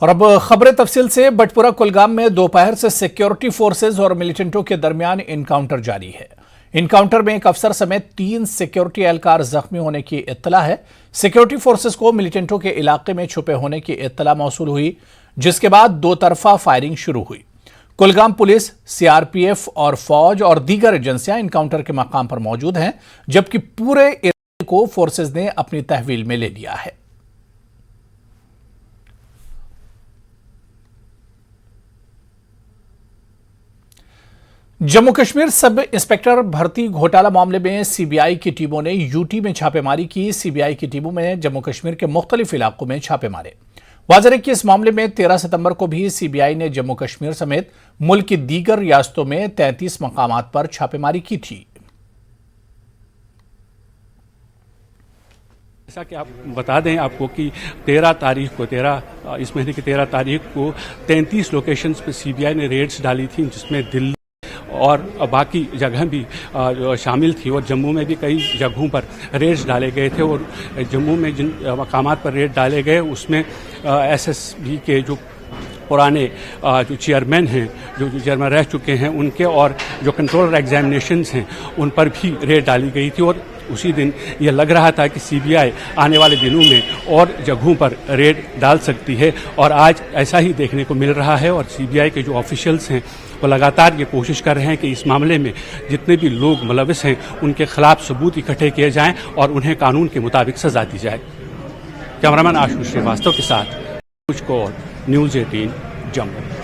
और अब खबरें तफसील से। बटपुरा कुलगाम में दोपहर से सिक्योरिटी फोर्सेज और मिलिटेंटों के दरमियान इनकाउंटर जारी है। इनकाउंटर में एक अफसर समेत 3 सिक्योरिटी एहलकार जख्मी होने की इत्तला है। सिक्योरिटी फोर्सेज को मिलिटेंटों के इलाके में छुपे होने की इत्तला मौसूल हुई, जिसके बाद दो तरफा फायरिंग शुरू हुई। कुलगाम पुलिस, सीआरपीएफ और फौज और दीगर एजेंसियां इनकाउंटर के मकाम पर मौजूद हैं, जबकि पूरे इलाके को फोर्सेज ने अपनी तहवील में ले लिया है। जम्मू कश्मीर सब इंस्पेक्टर भर्ती घोटाला मामले में सीबीआई की टीमों ने यूटी में छापेमारी की। सीबीआई की टीमों में जम्मू कश्मीर के मुख्तलिफ इलाकों में छापे मारे। वाज़ेह है कि इस मामले में 13 सितंबर को भी सीबीआई ने जम्मू कश्मीर समेत मुल्क की दीगर रियासतों में 33 मकामात पर छापेमारी की थी। जैसा कि आप बता दें आपको कि 13 तारीख को इस महीने की 13 तारीख को 33 लोकेशंस पे सीबीआई ने रेड्स डाली थी, जिसमें दिल्ली और बाकी जगह भी शामिल थी। और जम्मू में भी कई जगहों पर रेड्स डाले गए थे। और जम्मू में जिन मकामात पर रेड डाले गए उसमें एसएसबी के जो पुराने जो चेयरमैन हैं, जो चेयरमैन रह चुके हैं उनके, और जो कंट्रोलर एग्जामिनेशंस हैं उन पर भी रेड डाली गई थी। और उसी दिन ये लग रहा था कि सीबीआई आने वाले दिनों में और जगहों पर रेड डाल सकती है, और आज ऐसा ही देखने को मिल रहा है। और सीबीआई के जो ऑफिशियल्स हैं वो लगातार ये कोशिश कर रहे हैं कि इस मामले में जितने भी लोग मुलविस हैं उनके खिलाफ सबूत इकट्ठे किए जाएं और उन्हें कानून के मुताबिक सजा दी जाए। कैमरामैन आशुष श्रीवास्तव के साथ न्यूज़ 18 जम्मू।